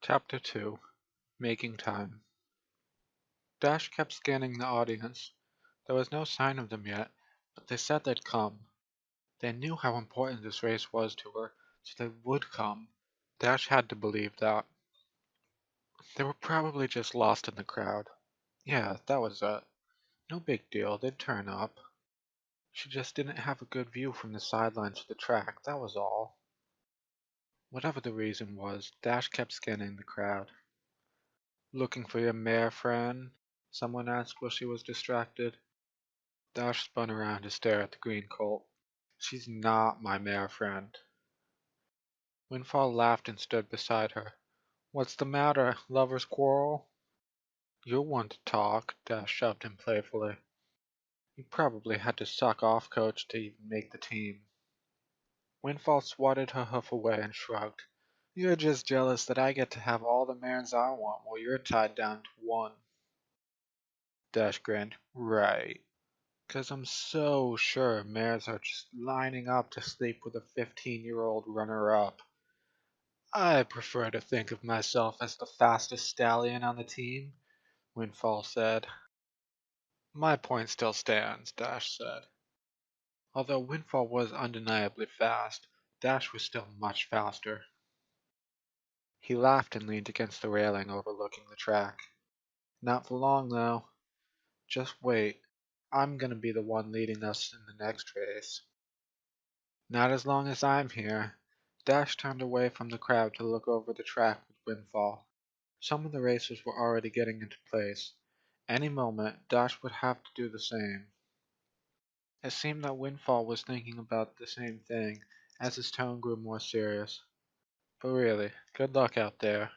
Chapter 2 Making Time. Dash kept scanning the audience. There was no sign of them yet, but they said they'd come. They knew how important this race was to her, so they would come. Dash had to believe that. They were probably just lost in the crowd. Yeah, that was it. No big deal, they'd turn up. She just didn't have a good view from the sidelines of the track, that was all. Whatever the reason was, Dash kept scanning the crowd. "Looking for your mare, friend?" someone asked while she was distracted. Dash spun around to stare at the green colt. "She's not my mare friend." Windfall laughed and stood beside her. "What's the matter? Lovers' quarrel?" "You're one to talk," Dash shoved him playfully. "You probably had to suck off coach to even make the team." Windfall swatted her hoof away and shrugged. "You're just jealous that I get to have all the mares I want while you're tied down to one." Dash grinned. "Right. 'Cause I'm so sure mares are just lining up to sleep with a 15-year-old runner-up. I prefer to think of myself as the fastest stallion on the team," Windfall said. "My point still stands," Dash said. Although Windfall was undeniably fast, Dash was still much faster. He laughed and leaned against the railing overlooking the track. "Not for long, though. Just wait. I'm gonna be the one leading us in the next race." "Not as long as I'm here." Dash turned away from the crowd to look over the track with Windfall. Some of the racers were already getting into place. Any moment, Dash would have to do the same. It seemed that Windfall was thinking about the same thing, as his tone grew more serious. "But really, good luck out there.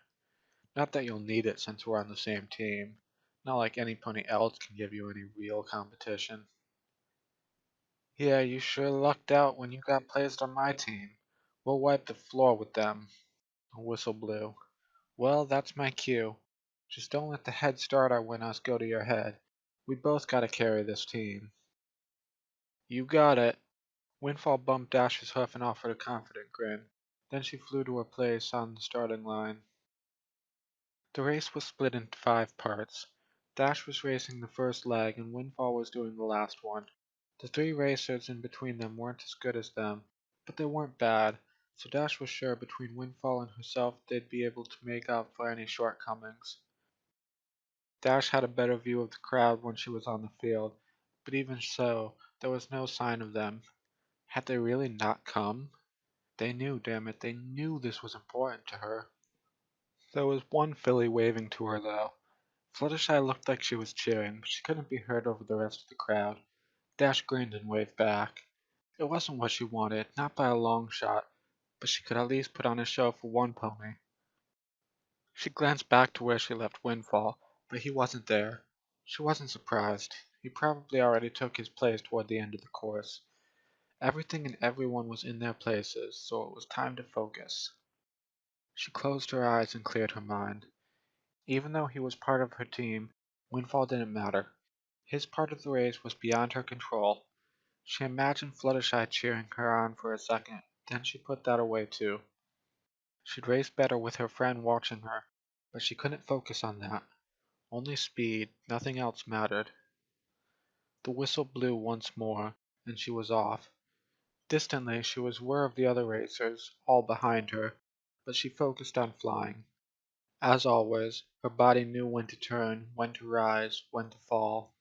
Not that you'll need it since we're on the same team. Not like any pony else can give you any real competition." "Yeah, you sure lucked out when you got placed on my team. We'll wipe the floor with them." A whistle blew. "Well, that's my cue. Just don't let the head start I win us go to your head. We both gotta carry this team." "You got it." Windfall bumped Dash's hoof and offered a confident grin. Then she flew to her place on the starting line. The race was split into 5 parts. Dash was racing the first leg and Windfall was doing the last one. The 3 racers in between them weren't as good as them, but they weren't bad, so Dash was sure between Windfall and herself they'd be able to make up for any shortcomings. Dash had a better view of the crowd when she was on the field, but even so, there was no sign of them. Had they really not come? They knew, damn it, they knew this was important to her. There was one filly waving to her, though. Fluttershy looked like she was cheering, but she couldn't be heard over the rest of the crowd. Dash grinned and waved back. It wasn't what she wanted, not by a long shot, but she could at least put on a show for one pony. She glanced back to where she left Windfall, but he wasn't there. She wasn't surprised. He probably already took his place toward the end of the course. Everything and everyone was in their places, so it was time to focus. She closed her eyes and cleared her mind. Even though he was part of her team, Windfall didn't matter. His part of the race was beyond her control. She imagined Fluttershy cheering her on for a second, then she put that away too. She'd race better with her friend watching her, but she couldn't focus on that. Only speed, nothing else mattered. The whistle blew once more, and she was off. Distantly, she was aware of the other racers, all behind her, but she focused on flying. As always, her body knew when to turn, when to rise, when to fall.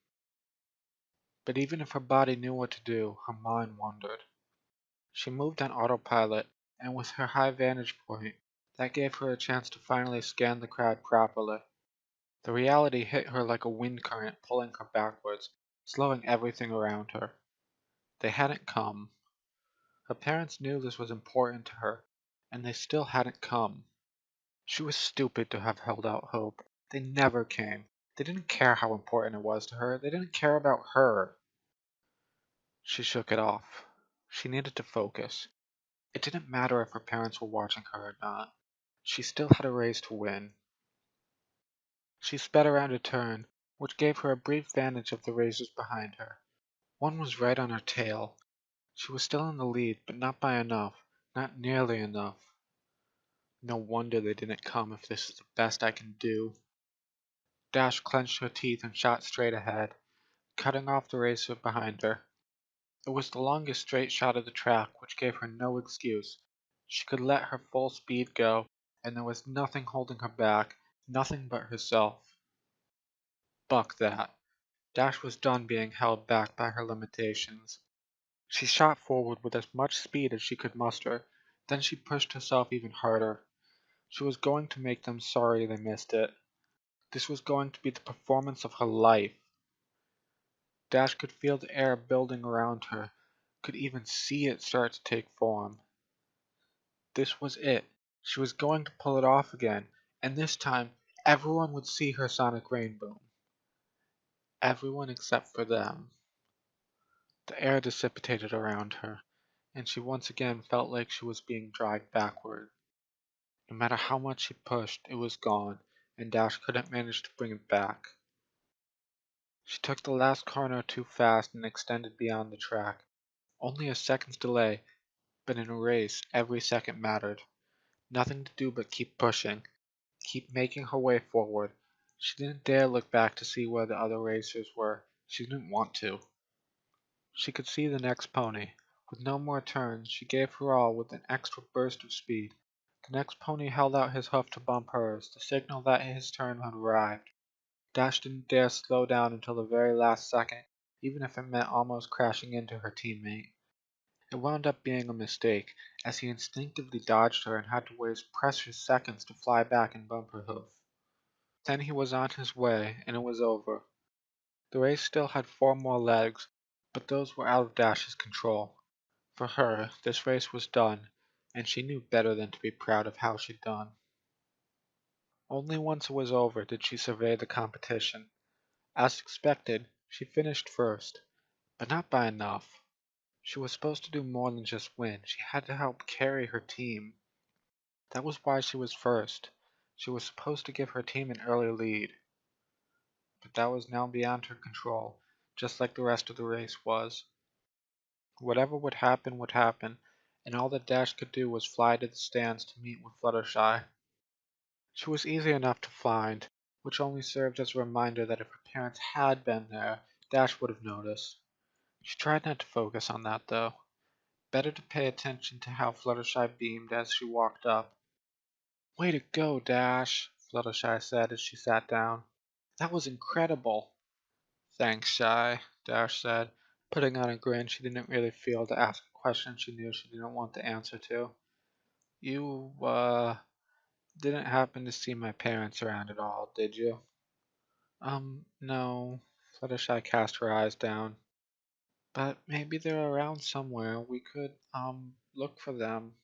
But even if her body knew what to do, her mind wandered. She moved on autopilot, and with her high vantage point, that gave her a chance to finally scan the crowd properly. The reality hit her like a wind current pulling her backwards, slowing everything around her. They hadn't come. Her parents knew this was important to her, and they still hadn't come. She was stupid to have held out hope. They never came. They didn't care how important it was to her. They didn't care about her. She shook it off. She needed to focus. It didn't matter if her parents were watching her or not. She still had a race to win. She sped around a turn, which gave her a brief vantage of the racers behind her. One was right on her tail. She was still in the lead, but not by enough. Not nearly enough. No wonder they didn't come if this is the best I can do. Dash clenched her teeth and shot straight ahead, cutting off the racer behind her. It was the longest straight shot of the track, which gave her no excuse. She could let her full speed go, and there was nothing holding her back, nothing but herself. Buck that. Dash was done being held back by her limitations. She shot forward with as much speed as she could muster, then she pushed herself even harder. She was going to make them sorry they missed it. This was going to be the performance of her life. Dash could feel the air building around her, could even see it start to take form. This was it. She was going to pull it off again, and this time everyone would see her sonic rainbow. Everyone except for them. The air dissipated around her, and she once again felt like she was being dragged backward. No matter how much she pushed, it was gone, and Dash couldn't manage to bring it back. She took the last corner too fast and extended beyond the track. Only a second's delay, but in a race, every second mattered. Nothing to do but keep pushing, keep making her way forward. She didn't dare look back to see where the other racers were. She didn't want to. She could see the next pony. With no more turns, she gave her all with an extra burst of speed. The next pony held out his hoof to bump hers, the signal that his turn had arrived. Dash didn't dare slow down until the very last second, even if it meant almost crashing into her teammate. It wound up being a mistake, as he instinctively dodged her and had to waste precious seconds to fly back and bump her hoof. Then he was on his way, and it was over. The race still had 4 more legs, but those were out of Dash's control. For her, this race was done, and she knew better than to be proud of how she'd done. Only once it was over did she survey the competition. As expected, she finished first, but not by enough. She was supposed to do more than just win. She had to help carry her team. That was why she was first. She was supposed to give her team an early lead. But that was now beyond her control, just like the rest of the race was. Whatever would happen, and all that Dash could do was fly to the stands to meet with Fluttershy. She was easy enough to find, which only served as a reminder that if her parents had been there, Dash would have noticed. She tried not to focus on that, though. Better to pay attention to how Fluttershy beamed as she walked up. "Way to go, Dash," Fluttershy said as she sat down. "That was incredible." "Thanks, Shy," Dash said, putting on a grin she didn't really feel to ask a question she knew she didn't want the answer to. "You, didn't happen to see my parents around at all, did you?" No." Fluttershy cast her eyes down. "But maybe they're around somewhere. We could, look for them."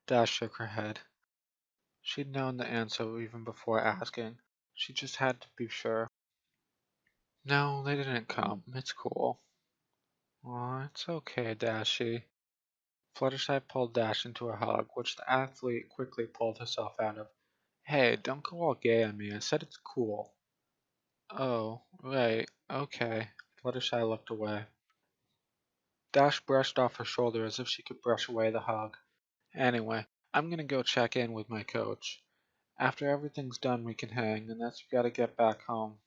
Dash shook her head. She'd known the answer even before asking. She just had to be sure. "No, they didn't come. It's cool." "Aw, it's okay, Dashy." Fluttershy pulled Dash into a hug, which the athlete quickly pulled herself out of. "Hey, don't go all gay on me. I said it's cool." "Oh, right, okay." Fluttershy looked away. Dash brushed off her shoulder as if she could brush away the hug. "Anyway, I'm gonna go check in with my coach. After everything's done we can hang, unless you gotta get back home."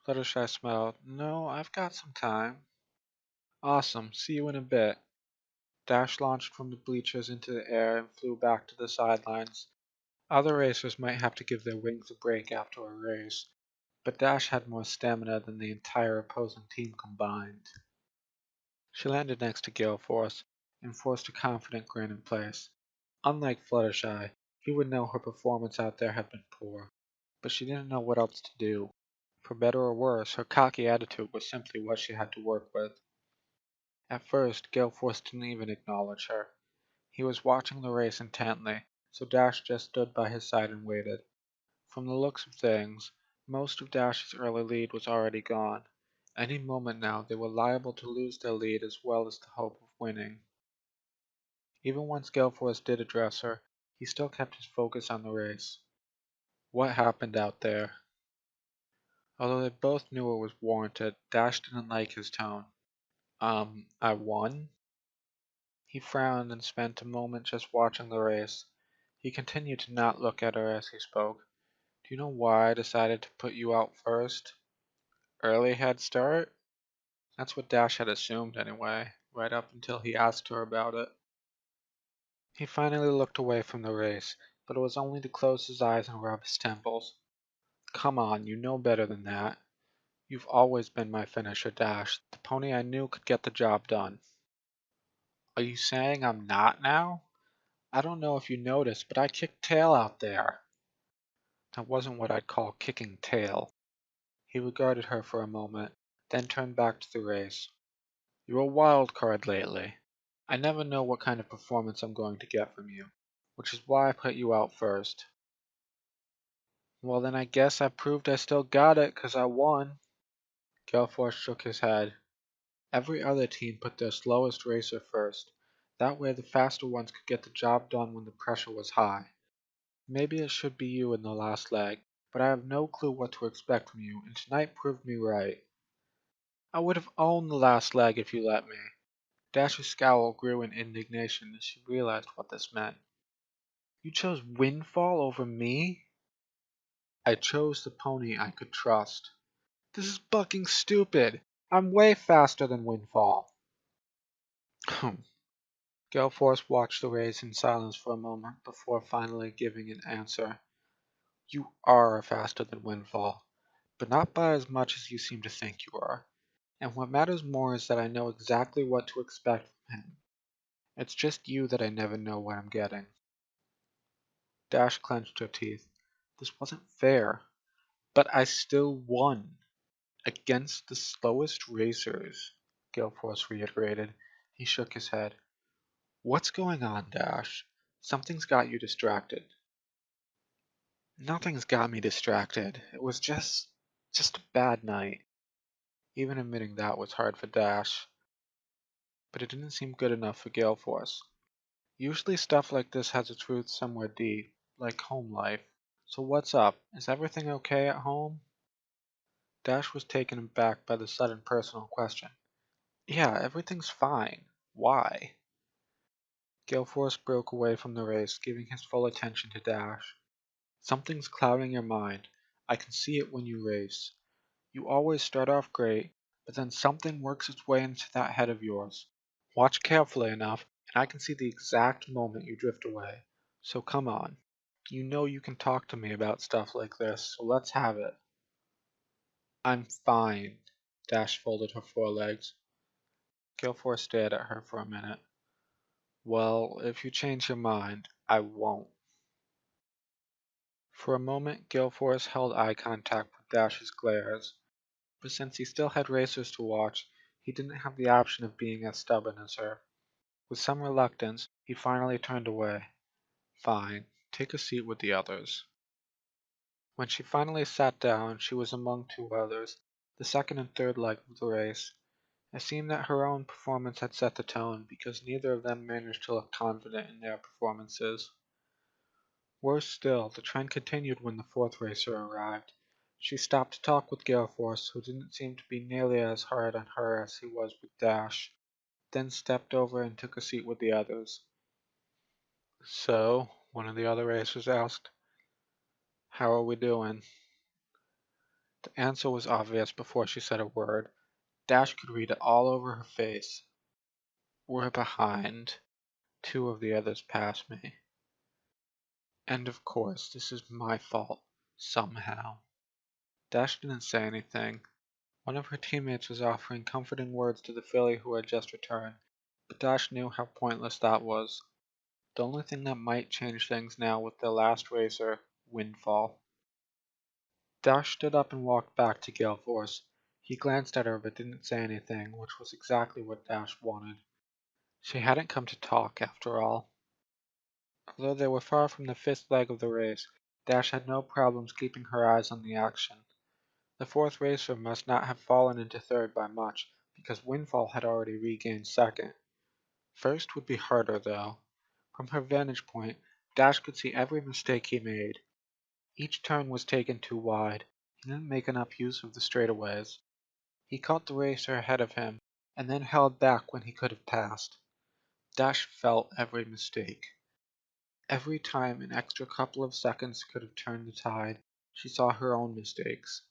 Fluttershy smiled. "No, I've got some time." "Awesome, see you in a bit." Dash launched from the bleachers into the air and flew back to the sidelines. Other racers might have to give their wings a break after a race, but Dash had more stamina than the entire opposing team combined. She landed next to Gale Force and forced a confident grin in place. Unlike Fluttershy, he would know her performance out there had been poor, but she didn't know what else to do. For better or worse, her cocky attitude was simply what she had to work with. At first, Gale Force didn't even acknowledge her. He was watching the race intently, so Dash just stood by his side and waited. From the looks of things, most of Dash's early lead was already gone. Any moment now they were liable to lose their lead as well as the hope of winning. Even once Gale Force did address her, he still kept his focus on the race. What happened out there? Although they both knew it was warranted, Dash didn't like his tone. I won?" He frowned and spent a moment just watching the race. He continued to not look at her as he spoke. Do you know why I decided to put you out first? Early head start? That's what Dash had assumed anyway, right up until he asked her about it. He finally looked away from the race, but it was only to close his eyes and rub his temples. Come on, you know better than that. You've always been my finisher, Dash, the pony I knew could get the job done. Are you saying I'm not now? I don't know if you noticed, but I kicked tail out there. That wasn't what I'd call kicking tail. He regarded her for a moment, then turned back to the race. You're a wild card lately. I never know what kind of performance I'm going to get from you, which is why I put you out first. Well, then I guess I proved I still got it, 'cause I won. Gelfors shook his head. Every other team put their slowest racer first. That way the faster ones could get the job done when the pressure was high. Maybe it should be you in the last leg, but I have no clue what to expect from you, and tonight proved me right. I would have owned the last leg if you let me. Dash's scowl grew in indignation as she realized what this meant. You chose Windfall over me? I chose the pony I could trust. This is fucking stupid. I'm way faster than Windfall. Gelforce watched the race in silence for a moment before finally giving an answer. You are faster than Windfall, but not by as much as you seem to think you are. And what matters more is that I know exactly what to expect from him. It's just you that I never know what I'm getting. Dash clenched her teeth. This wasn't fair. But I still won. Against the slowest racers, Galeforce reiterated. He shook his head. What's going on, Dash? Something's got you distracted. Nothing's got me distracted. It was just a bad night. Even admitting that was hard for Dash. But it didn't seem good enough for Galeforce. Usually stuff like this has its roots somewhere deep, like home life. So what's up? Is everything okay at home? Dash was taken aback by the sudden personal question. Yeah, everything's fine. Why? Galeforce broke away from the race, giving his full attention to Dash. Something's clouding your mind. I can see it when you race. You always start off great, but then something works its way into that head of yours. Watch carefully enough, and I can see the exact moment you drift away. So come on. You know you can talk to me about stuff like this, so let's have it. I'm fine. Dash folded her forelegs. Galeforce stared at her for a minute. Well, if you change your mind, I won't. For a moment, Galeforce held eye contact with Dash's glares, but since he still had racers to watch, he didn't have the option of being as stubborn as her. With some reluctance, he finally turned away. Fine, take a seat with the others. When she finally sat down, she was among two others, the second and third leg of the race. It seemed that her own performance had set the tone, because neither of them managed to look confident in their performances. Worse still, the trend continued when the fourth racer arrived. She stopped to talk with Galeforce, who didn't seem to be nearly as hard on her as he was with Dash, then stepped over and took a seat with the others. So, one of the other racers asked, how are we doing? The answer was obvious before she said a word. Dash could read it all over her face. We're behind. Two of the others passed me. And of course, this is my fault, somehow. Dash didn't say anything. One of her teammates was offering comforting words to the filly who had just returned, but Dash knew how pointless that was. The only thing that might change things now was their last racer, Windfall. Dash stood up and walked back to Galeforce. He glanced at her but didn't say anything, which was exactly what Dash wanted. She hadn't come to talk, after all. Although they were far from the fifth leg of the race, Dash had no problems keeping her eyes on the action. The fourth racer must not have fallen into third by much, because Windfall had already regained second. First would be harder, though. From her vantage point, Dash could see every mistake he made. Each turn was taken too wide. He didn't make enough use of the straightaways. He caught the racer ahead of him, and then held back when he could have passed. Dash felt every mistake. Every time an extra couple of seconds could have turned the tide, she saw her own mistakes.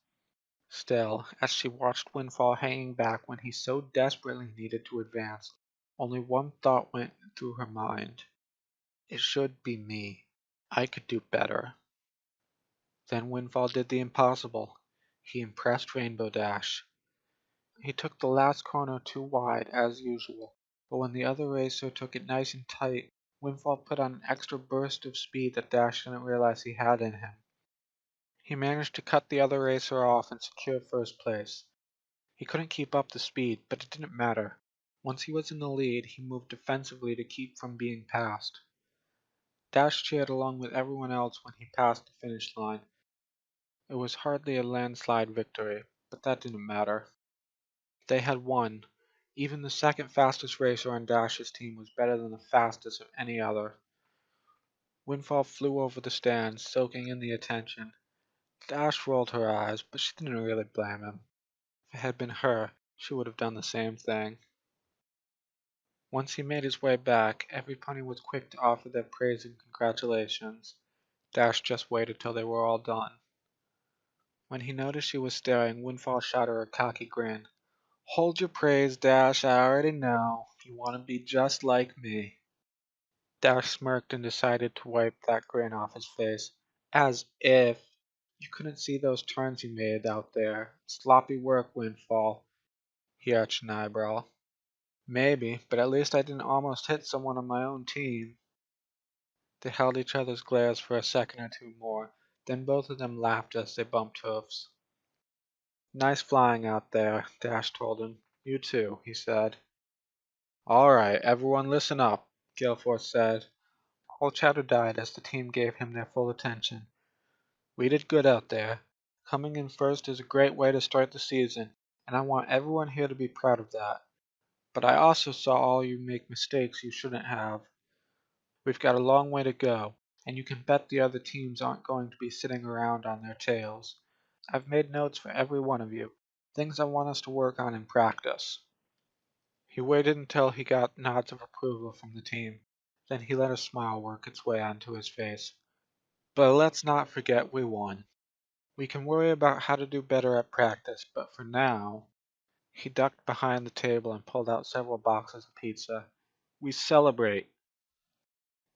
Still, as she watched Windfall hanging back when he so desperately needed to advance, only one thought went through her mind. It should be me. I could do better. Then Windfall did the impossible. He impressed Rainbow Dash. He took the last corner too wide, as usual, but when the other racer took it nice and tight, Windfall put on an extra burst of speed that Dash didn't realize he had in him. He managed to cut the other racer off and secure first place. He couldn't keep up the speed, but it didn't matter. Once he was in the lead, he moved defensively to keep from being passed. Dash cheered along with everyone else when he passed the finish line. It was hardly a landslide victory, but that didn't matter. They had won. Even the second fastest racer on Dash's team was better than the fastest of any other. Windfall flew over the stands, soaking in the attention. Dash rolled her eyes, but she didn't really blame him. If it had been her, she would have done the same thing. Once he made his way back, every pony was quick to offer their praise and congratulations. Dash just waited till they were all done. When he noticed she was staring, Windfall shot her a cocky grin. "Hold your praise, Dash, I already know. You want to be just like me." Dash smirked and decided to wipe that grin off his face. As if! You couldn't see those turns you made out there. Sloppy work, Windfall. He arched an eyebrow. Maybe, but at least I didn't almost hit someone on my own team. They held each other's glares for a second or two more, then both of them laughed as they bumped hoofs. "Nice flying out there," Dash told him. "You too," he said. "All right, everyone listen up," Galeforce said. All chatter died as the team gave him their full attention. "We did good out there. Coming in first is a great way to start the season, and I want everyone here to be proud of that. But I also saw all you make mistakes you shouldn't have. We've got a long way to go, and you can bet the other teams aren't going to be sitting around on their tails. I've made notes for every one of you, things I want us to work on in practice." He waited until he got nods of approval from the team. Then he let a smile work its way onto his face. "But let's not forget we won. We can worry about how to do better at practice, but for now—" He ducked behind the table and pulled out several boxes of pizza. "We celebrate."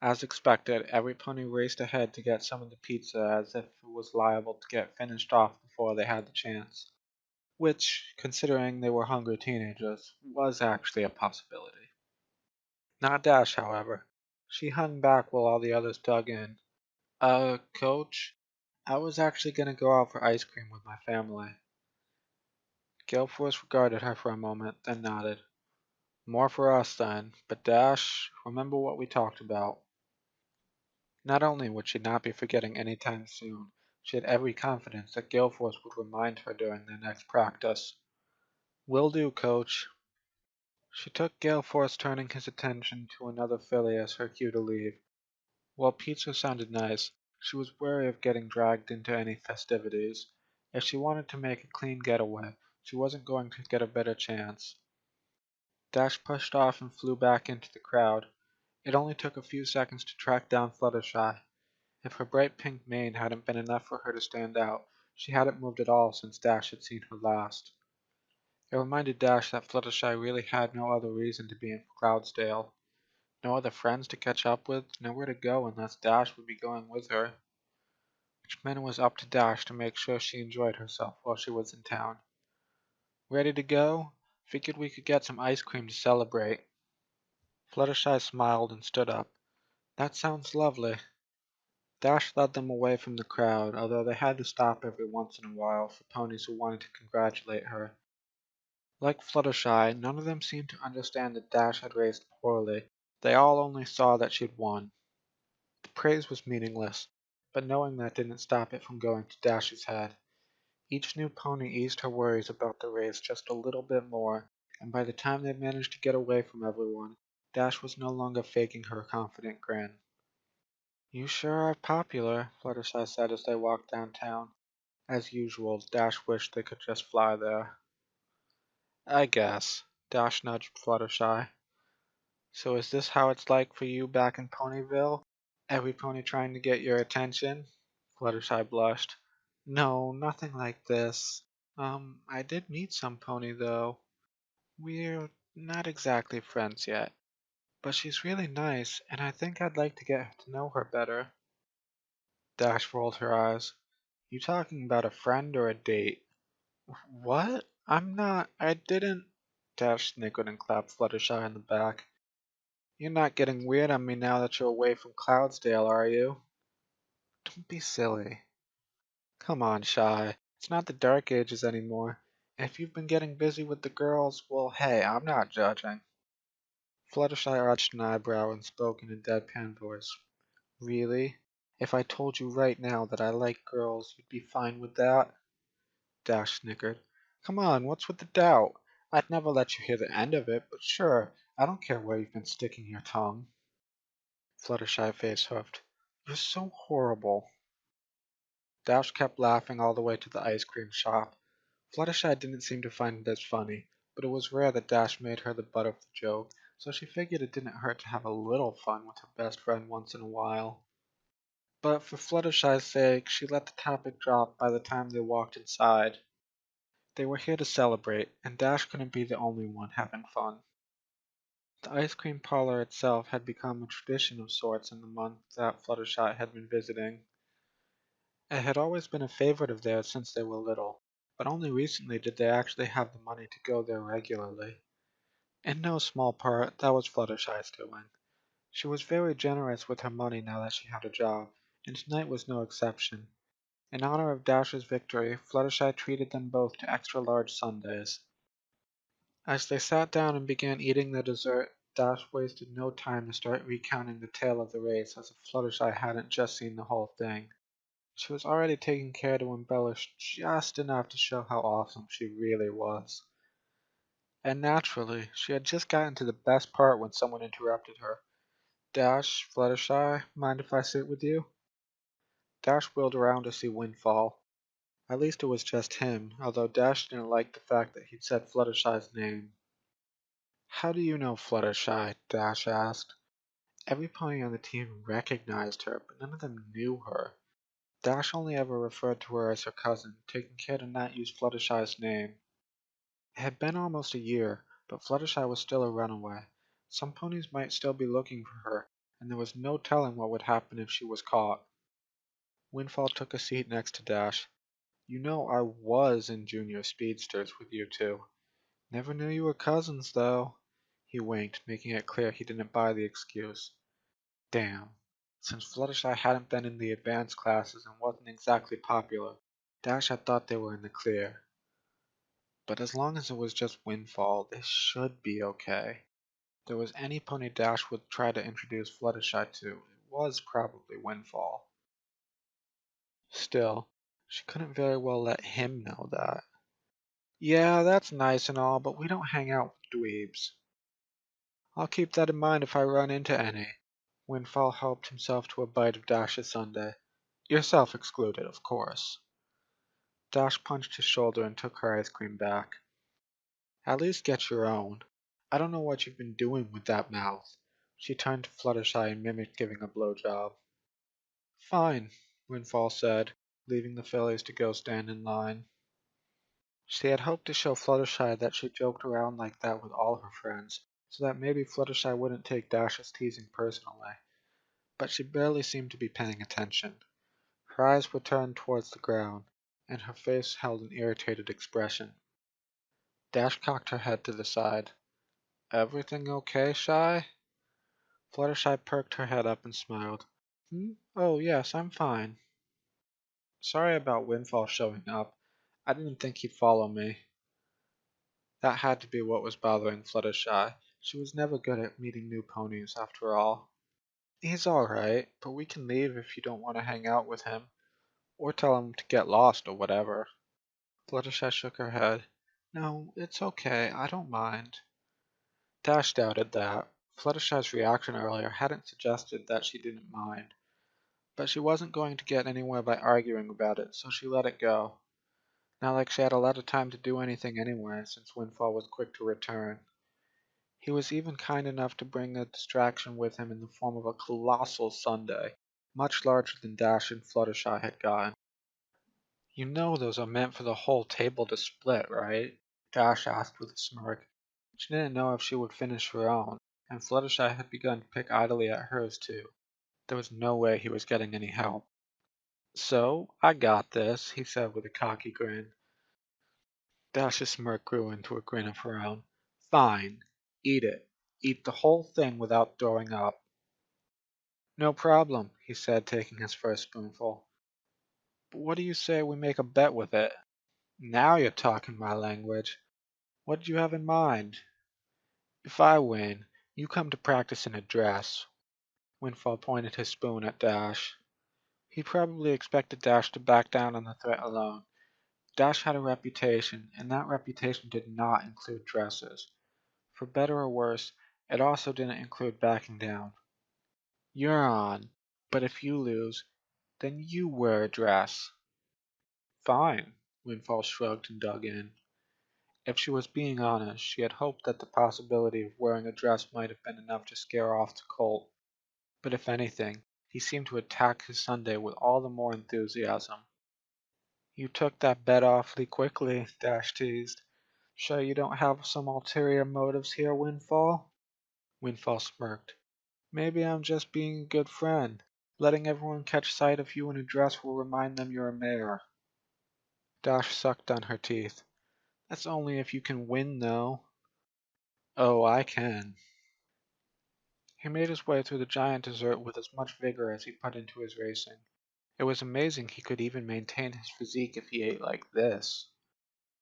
As expected, every pony raced ahead to get some of the pizza as if it was liable to get finished off before they had the chance. Which, considering they were hungry teenagers, was actually a possibility. Not Dash, however. She hung back while all the others dug in. Coach, I was actually gonna go out for ice cream with my family." Galeforce regarded her for a moment, then nodded. "More for us, then, but Dash, remember what we talked about." Not only would she not be forgetting any time soon, she had every confidence that Galeforce would remind her during their next practice. "Will do, Coach." She took Galeforce turning his attention to another filly as her cue to leave. While pizza sounded nice, she was wary of getting dragged into any festivities. If she wanted to make a clean getaway, she wasn't going to get a better chance. Dash pushed off and flew back into the crowd. It only took a few seconds to track down Fluttershy. If her bright pink mane hadn't been enough for her to stand out, she hadn't moved at all since Dash had seen her last. It reminded Dash that Fluttershy really had no other reason to be in Cloudsdale. No other friends to catch up with, nowhere to go unless Dash would be going with her. Which meant it was up to Dash to make sure she enjoyed herself while she was in town. "Ready to go? Figured we could get some ice cream to celebrate." Fluttershy smiled and stood up. "That sounds lovely." Dash led them away from the crowd, although they had to stop every once in a while for ponies who wanted to congratulate her. Like Fluttershy, none of them seemed to understand that Dash had raced poorly. They all only saw that she'd won. The praise was meaningless, but knowing that didn't stop it from going to Dash's head. Each new pony eased her worries about the race just a little bit more, and by the time they managed to get away from everyone, Dash was no longer faking her confident grin. "You sure are popular," Fluttershy said as they walked downtown. As usual, Dash wished they could just fly there. "I guess," Dash nudged Fluttershy. "So is this how it's like for you back in Ponyville?" Every pony trying to get your attention? Fluttershy blushed. No, nothing like this. I did meet some pony though. We're not exactly friends yet, but she's really nice, and I think I'd like to get to know her better. Dash rolled her eyes. You talking about a friend or a date? What? I didn't. Dash snickered and clapped Fluttershy on the back. You're not getting weird on me now that you're away from Cloudsdale, are you? Don't be silly. Come on, Shy. It's not the Dark Ages anymore. If you've been getting busy with the girls, well, hey, I'm not judging. Fluttershy arched an eyebrow and spoke in a deadpan voice. Really? If I told you right now that I like girls, you'd be fine with that? Dash snickered. Come on, what's with the doubt? I'd never let you hear the end of it, but sure, I don't care where you've been sticking your tongue. Fluttershy face huffed. You're so horrible. Dash kept laughing all the way to the ice cream shop. Fluttershy didn't seem to find it as funny, but it was rare that Dash made her the butt of the joke, so she figured it didn't hurt to have a little fun with her best friend once in a while. But for Fluttershy's sake, she let the topic drop by the time they walked inside. They were here to celebrate, and Dash couldn't be the only one having fun. The ice cream parlor itself had become a tradition of sorts in the month that Fluttershy had been visiting. It had always been a favorite of theirs since they were little, but only recently did they actually have the money to go there regularly. In no small part, that was Fluttershy's doing. She was very generous with her money now that she had a job, and tonight was no exception. In honor of Dash's victory, Fluttershy treated them both to extra-large sundaes. As they sat down and began eating their dessert, Dash wasted no time to start recounting the tale of the race as if Fluttershy hadn't just seen the whole thing. She was already taking care to embellish just enough to show how awesome she really was. And naturally, she had just gotten to the best part when someone interrupted her. Dash, Fluttershy, mind if I sit with you? Dash wheeled around to see Windfall. At least it was just him, although Dash didn't like the fact that he'd said Fluttershy's name. How do you know Fluttershy? Dash asked. Every pony on the team recognized her, but none of them knew her. Dash only ever referred to her as her cousin, taking care to not use Fluttershy's name. It had been almost a year, but Fluttershy was still a runaway. Some ponies might still be looking for her, and there was no telling what would happen if she was caught. Windfall took a seat next to Dash. You know I was in Junior Speedsters with you two. Never knew you were cousins, though. He winked, making it clear he didn't buy the excuse. Damn. Since Fluttershy hadn't been in the advanced classes and wasn't exactly popular, Dash had thought they were in the clear. But as long as it was just Windfall, they should be okay. If there was any pony Dash would try to introduce Fluttershy to, it was probably Windfall. Still, she couldn't very well let him know that. Yeah, that's nice and all, but we don't hang out with dweebs. I'll keep that in mind if I run into any. Windfall helped himself to a bite of Dash's sundae. Yourself excluded, of course. Dash punched his shoulder and took her ice cream back. At least get your own. I don't know what you've been doing with that mouth. She turned to Fluttershy and mimicked giving a blowjob. Fine, Windfall said, leaving the fillies to go stand in line. She had hoped to show Fluttershy that she joked around like that with all her friends, so that maybe Fluttershy wouldn't take Dash's teasing personally. But she barely seemed to be paying attention. Her eyes were turned towards the ground, and her face held an irritated expression. Dash cocked her head to the side. Everything okay, Shy? Fluttershy perked her head up and smiled. Oh, yes, I'm fine. Sorry about Windfall showing up. I didn't think he'd follow me. That had to be what was bothering Fluttershy. She was never good at meeting new ponies, after all. He's alright, but we can leave if you don't want to hang out with him, or tell him to get lost or whatever. Fluttershy shook her head. No, it's okay, I don't mind. Dash doubted that. Fluttershy's reaction earlier hadn't suggested that she didn't mind, but she wasn't going to get anywhere by arguing about it, so she let it go. Not like she had a lot of time to do anything anyway, since Windfall was quick to return. He was even kind enough to bring a distraction with him in the form of a colossal sundae, much larger than Dash and Fluttershy had gotten. "You know those are meant for the whole table to split, right?" Dash asked with a smirk. She didn't know if she would finish her own, and Fluttershy had begun to pick idly at hers too. There was no way he was getting any help. "So, I got this," he said with a cocky grin. Dash's smirk grew into a grin of her own. "Fine. Eat it. Eat the whole thing without throwing up." "No problem," he said, taking his first spoonful. "But what do you say we make a bet with it?" "Now you're talking my language. What did you have in mind?" "If I win, you come to practice in a dress." Windfall pointed his spoon at Dash. He probably expected Dash to back down on the threat alone. Dash had a reputation, and that reputation did not include dresses. For better or worse, it also didn't include backing down. "You're on. But if you lose, then you wear a dress." "Fine." Windfall shrugged and dug in. If she was being honest, she had hoped that the possibility of wearing a dress might have been enough to scare off the colt. But if anything, he seemed to attack his sundae with all the more enthusiasm. "You took that bet awfully quickly," Dash teased. "Sure you don't have some ulterior motives here, Windfall?" Windfall smirked. "Maybe I'm just being a good friend. Letting everyone catch sight of you in a dress will remind them you're a mayor." Dash sucked on her teeth. "That's only if you can win, though." "Oh, I can." He made his way through the giant dessert with as much vigor as he put into his racing. It was amazing he could even maintain his physique if he ate like this.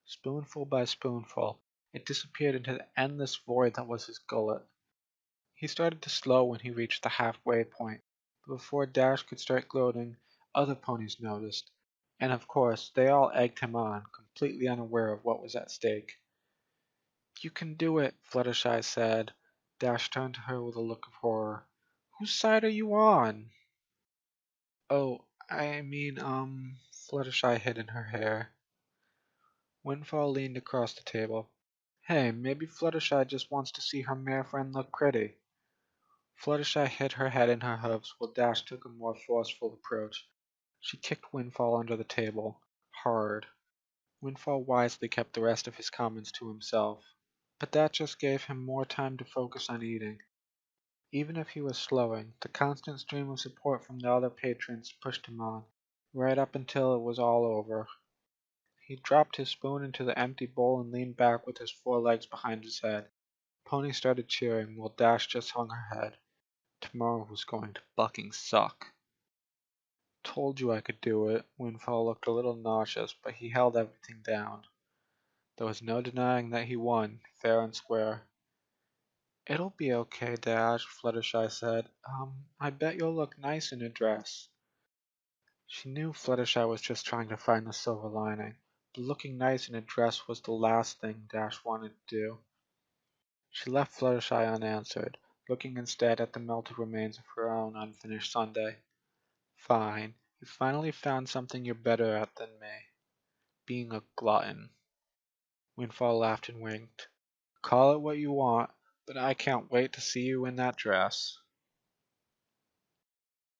Spoonful by spoonful, it disappeared into the endless void that was his gullet. He started to slow when he reached the halfway point, but before Dash could start gloating, other ponies noticed, and of course they all egged him on, completely unaware of what was at stake. "You can do it," Fluttershy said. Dash turned to her with a look of horror. "Whose side are you on?" "Oh, I mean, Fluttershy hid in her hair. Windfall leaned across the table. "Hey, maybe Fluttershy just wants to see her mare friend look pretty." Fluttershy hid her head in her hooves while Dash took a more forceful approach. She kicked Windfall under the table. Hard. Windfall wisely kept the rest of his comments to himself. But that just gave him more time to focus on eating. Even if he was slowing, the constant stream of support from the other patrons pushed him on, right up until it was all over. He dropped his spoon into the empty bowl and leaned back with his forelegs behind his head. Pony started cheering while Dash just hung her head. Tomorrow was going to fucking suck. "Told you I could do it." Windfall looked a little nauseous, but he held everything down. There was no denying that he won, fair and square. "It'll be okay, Dash," Fluttershy said. I bet you'll look nice in a dress." She knew Fluttershy was just trying to find the silver lining, but looking nice in a dress was the last thing Dash wanted to do. She left Fluttershy unanswered, looking instead at the melted remains of her own unfinished sundae. "Fine, you finally found something you're better at than me. Being a glutton." Windfall laughed and winked. "Call it what you want, but I can't wait to see you in that dress."